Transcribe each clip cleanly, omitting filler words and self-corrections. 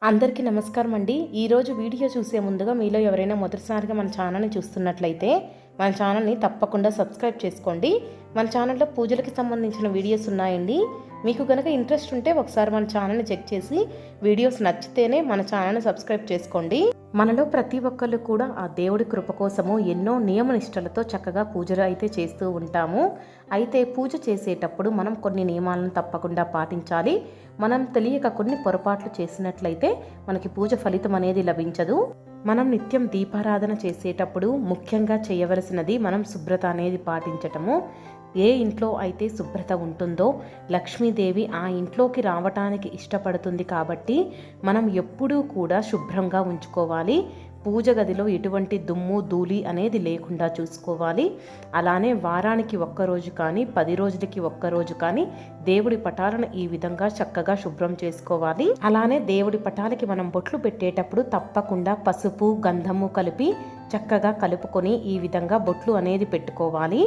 అందరికీ నమస్కారం అండి. ఈరోజు వీడియో చూసే ముందుగా మీలో ఎవరైనా మొదటిసారిగా మన ఛానల్ని చూస్తున్నట్లయితే మన ఛానల్ని తప్పకుండా సబ్స్క్రైబ్ చేసుకోండి. మన ఛానల్లో పూజలకి సంబంధించిన వీడియోస్ ఉన్నాయండి. మీకు కనుక ఇంట్రెస్ట్ ఉంటే ఒకసారి మన ఛానల్ని చెక్ చేసి వీడియోస్ నచ్చితేనే మన ఛానల్ని సబ్స్క్రైబ్ చేసుకోండి. మనలో ప్రతి ఒక్కళ్ళు కూడా ఆ దేవుడి కృప కోసము ఎన్నో నియమనిష్టలతో చక్కగా పూజలు అయితే చేస్తూ ఉంటాము. అయితే పూజ చేసేటప్పుడు మనం కొన్ని నియమాలను తప్పకుండా పాటించాలి. మనం తెలియక కొన్ని పొరపాట్లు చేసినట్లయితే మనకి పూజ ఫలితం అనేది లభించదు. మనం నిత్యం దీపారాధన చేసేటప్పుడు ముఖ్యంగా చేయవలసినది మనం శుభ్రత అనేది పాటించటము. ఏ ఇంట్లో అయితే శుభ్రత ఉంటుందో లక్ష్మీదేవి ఆ ఇంట్లోకి రావటానికి ఇష్టపడుతుంది. కాబట్టి మనం ఎప్పుడూ కూడా శుభ్రంగా ఉంచుకోవాలి. పూజ గదిలో ఎటువంటి దుమ్ము ధూళి అనేది లేకుండా చూసుకోవాలి. అలానే వారానికి ఒక్కరోజు కానీ 10 రోజులకి ఒక్కరోజు కానీ దేవుడి పటాలను ఈ విధంగా చక్కగా శుభ్రం చేసుకోవాలి. అలానే దేవుడి పటాలకి మనం బొట్లు పెట్టేటప్పుడు తప్పకుండా పసుపు గంధము కలిపి చక్కగా కలుపుకొని ఈ విధంగా బొట్లు అనేది పెట్టుకోవాలి.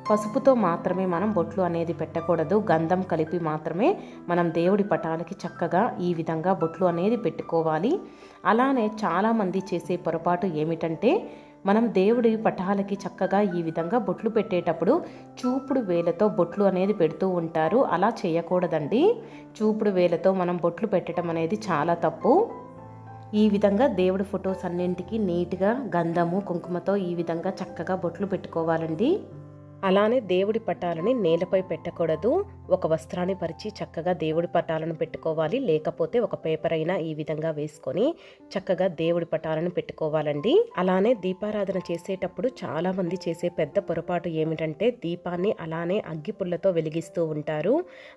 పసుపుతో మాత్రమే మనం బొట్లు అనేది పెట్టకూడదు. గంధం కలిపి మాత్రమే మనం దేవుడి పటాలకి చక్కగా ఈ విధంగా బొట్లు అనేది పెట్టుకోవాలి. అలానే చాలామంది చేసే పొరపాటు ఏమిటంటే మనం దేవుడి పటాలకి చక్కగా ఈ విధంగా బొట్లు పెట్టేటప్పుడు చూపుడు వేలతో బొట్లు అనేది పెడుతూ ఉంటారు. అలా చేయకూడదండి. చూపుడు వేలతో మనం బొట్లు పెట్టడం అనేది చాలా తప్పు. ఈ విధంగా దేవుడి ఫొటోస్ అన్నింటికి నీట్గా గంధము కుంకుమతో ఈ విధంగా చక్కగా బొట్లు పెట్టుకోవాలండి. అలానే దేవుడి పటాలని నేలపై పెట్టకూడదు. ఒక వస్త్రాన్ని పరిచి చక్కగా దేవుడి పటాలను పెట్టుకోవాలి. లేకపోతే ఒక పేపర్ అయినా ఈ విధంగా వేసుకొని చక్కగా దేవుడి పటాలను పెట్టుకోవాలండి. అలానే దీపారాధన చేసేటప్పుడు చాలామంది చేసే పెద్ద పొరపాటు ఏమిటంటే దీపాన్ని అలానే అగ్గిపుల్లతో వెలిగిస్తూ ఉంటారు.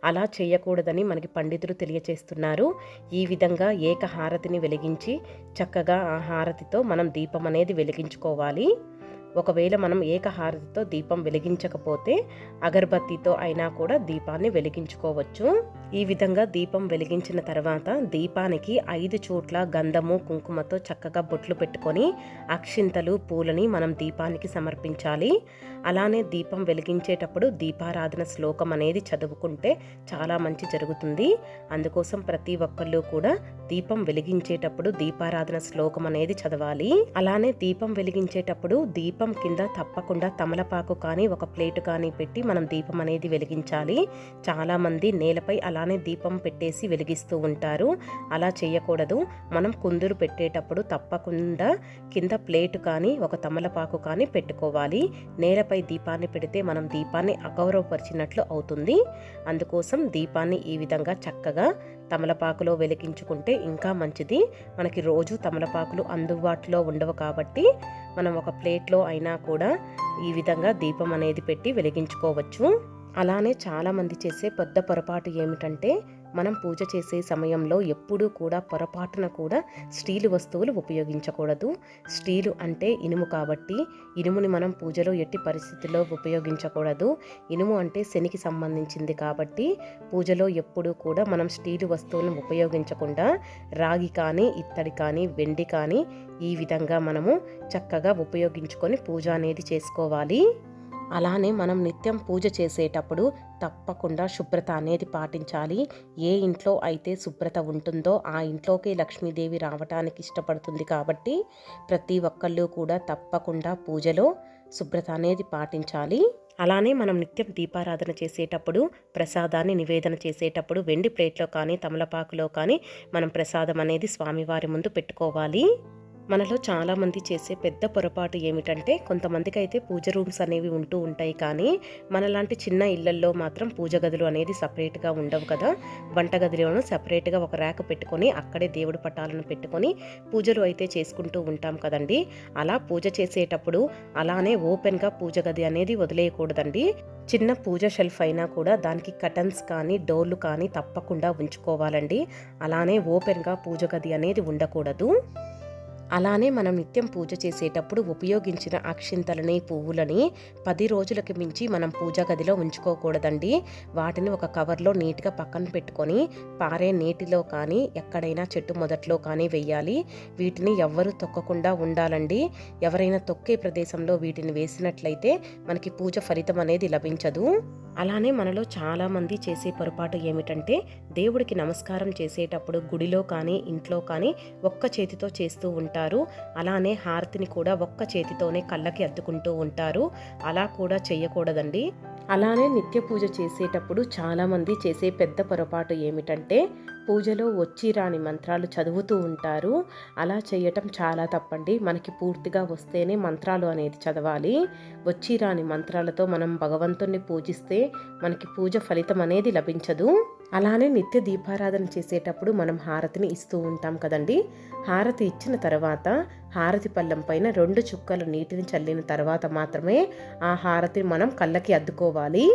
అలా చేయకూడదని మనకి పండితులు తెలియచేస్తున్నారు. ఈ విధంగా ఏక హారతిని వెలిగించి చక్కగా ఆ హారతితో మనం దీపం అనేది వెలిగించుకోవాలి. ఒకవేళ మనం ఏకహారతితో దీపం వెలిగించకపోతే అగరబత్తితో అయినా కూడా దీపాన్ని వెలిగించుకోవచ్చు. ఈ విధంగా దీపం వెలిగించిన తర్వాత దీపానికి 5 చోట్ల గంధము కుంకుమతో చక్కగా బొట్లు పెట్టుకొని అక్షింతలు పూలని మనం దీపానికి సమర్పించాలి. అలానే దీపం వెలిగించేటప్పుడు దీపారాధన శ్లోకం అనేది చదువుకుంటే చాలా మంచి జరుగుతుంది. అందుకోసం ప్రతి ఒక్కళ్ళు కూడా దీపం వెలిగించేటప్పుడు దీపారాధన శ్లోకం అనేది చదవాలి. అలానే దీపం వెలిగించేటప్పుడు దీపం కింద తప్పకుండా తమలపాకు కానీ ఒక ప్లేటు కానీ పెట్టి మనం దీపం అనేది వెలిగించాలి. చాలా మంది నేలపై అలానే దీపం పెట్టేసి వెలిగిస్తూ ఉంటారు. అలా చేయకూడదు. మనం కుందులు పెట్టేటప్పుడు తప్పకుండా కింద ప్లేటు కానీ ఒక తమలపాకు కానీ పెట్టుకోవాలి. నేలపై దీపాన్ని పెడితే మనం దీపాన్ని అగౌరవపరిచినట్లు అవుతుంది. అందుకోసం దీపాన్ని ఈ విధంగా చక్కగా తమలపాకులో వెలిగించుకుంటే ఇంకా మంచిది. మనకి రోజు తమలపాకులు అందుబాటులో ఉండవు కాబట్టి మనం ఒక ప్లేట్లో అయినా కూడా ఈ విధంగా దీపం అనేది పెట్టి వెలిగించుకోవచ్చు. అలానే చాలామంది చేసే పెద్ద పొరపాటు ఏమిటంటే మనం పూజ చేసే సమయంలో ఎప్పుడూ కూడా పొరపాటున కూడా స్టీలు వస్తువులు ఉపయోగించకూడదు. స్టీలు అంటే ఇనుము కాబట్టి ఇనుముని మనం పూజలో ఎట్టి పరిస్థితుల్లో ఉపయోగించకూడదు. ఇనుము అంటే శనికి సంబంధించింది కాబట్టి పూజలో ఎప్పుడూ కూడా మనం స్టీలు వస్తువులను ఉపయోగించకుండా రాగి కానీ ఇత్తడి కానీ వెండి కానీ ఈ విధంగా మనము చక్కగా ఉపయోగించుకొని పూజ అనేది చేసుకోవాలి. అలానే మనం నిత్యం పూజ చేసేటప్పుడు తప్పకుండా శుభ్రత అనేది పాటించాలి. ఏ ఇంట్లో అయితే శుభ్రత ఉంటుందో ఆ ఇంట్లోకి లక్ష్మీదేవి రావటానికి ఇష్టపడుతుంది. కాబట్టి ప్రతి ఒక్కళ్ళు కూడా తప్పకుండా పూజలో శుభ్రత అనేది పాటించాలి. అలానే మనం నిత్యం దీపారాధన చేసేటప్పుడు ప్రసాదాన్ని నివేదన చేసేటప్పుడు వెండి ప్లేట్లో కానీ తమలపాకులో కానీ మనం ప్రసాదం అనేది స్వామివారి ముందు పెట్టుకోవాలి. మనలో చాలామంది చేసే పెద్ద పొరపాటు ఏమిటంటే కొంతమందికి అయితే పూజ రూమ్స్ అనేవి ఉంటూ ఉంటాయి. కానీ మనలాంటి చిన్న ఇళ్లల్లో మాత్రం పూజ గదులు అనేది సపరేట్గా ఉండవు కదా. వంటగదిలోనూ సపరేట్గా ఒక ర్యాక్ పెట్టుకొని అక్కడే దేవుడి పటాలను పెట్టుకొని పూజలు అయితే చేసుకుంటూ ఉంటాం కదండి. అలా పూజ చేసేటప్పుడు అలానే ఓపెన్గా పూజ గది అనేది వదిలేయకూడదండి. చిన్న పూజ షెల్ఫ్ అయినా కూడా దానికి కటన్స్ కానీ డోర్లు కానీ తప్పకుండా ఉంచుకోవాలండి. అలానే ఓపెన్గా పూజ గది అనేది ఉండకూడదు. అలానే మనం నిత్యం పూజ చేసేటప్పుడు ఉపయోగించిన అక్షింతలని పువ్వులని 10 రోజులకి మించి మనం పూజా గదిలో ఉంచుకోకూడదండి. వాటిని ఒక కవర్లో నీట్గా పక్కన పెట్టుకొని పారే నీటిలో కానీ ఎక్కడైనా చెట్టు మొదట్లో కానీ వెయ్యాలి. వీటిని ఎవ్వరూ తొక్కకుండా ఉండాలండి. ఎవరైనా తొక్కే ప్రదేశంలో వీటిని వేసినట్లయితే మనకి పూజ ఫలితం అనేది లభించదు. అలానే మనలో చాలామంది చేసే పొరపాటు ఏమిటంటే దేవుడికి నమస్కారం చేసేటప్పుడు గుడిలో కానీ ఇంట్లో కానీ ఒక్క చేతితో చేస్తూ ఉంటారు. అలానే హారతిని కూడా ఒక్క చేతితోనే కళ్ళకి అద్దుకుంటూ ఉంటారు. అలా కూడా చేయకూడదండి. అలానే నిత్య పూజ చేసేటప్పుడు చాలామంది చేసే పెద్ద పొరపాటు ఏమిటంటే పూజలో వచ్చి రాని మంత్రాలు చదువుతూ ఉంటారు. అలా చేయటం చాలా తప్పండి. మనకి పూర్తిగా వస్తేనే మంత్రాలు అనేది చదవాలి. వచ్చి రాని మంత్రాలతో మనం భగవంతుణ్ణి పూజిస్తే మనకి పూజ ఫలితం అనేది లభించదు. అలానే నిత్య దీపారాధన చేసేటప్పుడు మనం హారతిని ఇస్తూ ఉంటాం కదండి. హారతి ఇచ్చిన తర్వాత హారతి పళ్ళెం పైన 2 చుక్కలు నీటిని చల్లిన తర్వాత మాత్రమే ఆ హారతిని మనం కళ్ళకి అద్దుకోవాలి.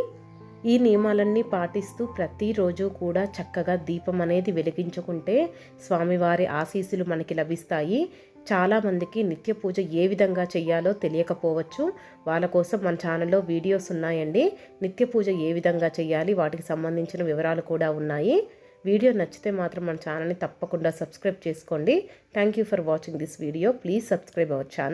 ఈ నియమాలన్నీ పాటిస్తూ ప్రతిరోజు కూడా చక్కగా దీపం అనేది వెలిగించుకుంటే స్వామివారి ఆశీస్సులు మనకి లభిస్తాయి. చాలామందికి నిత్య పూజ ఏ విధంగా చేయాలో తెలియకపోవచ్చు. వాళ్ళ కోసం మన ఛానల్లో వీడియోస్ ఉన్నాయండి. నిత్య పూజ ఏ విధంగా చేయాలి వాటికి సంబంధించిన వివరాలు కూడా ఉన్నాయి. వీడియో నచ్చితే మాత్రం మన ఛానల్ని తప్పకుండా సబ్స్క్రైబ్ చేసుకోండి. Thank you for watching this video. Please subscribe our channel.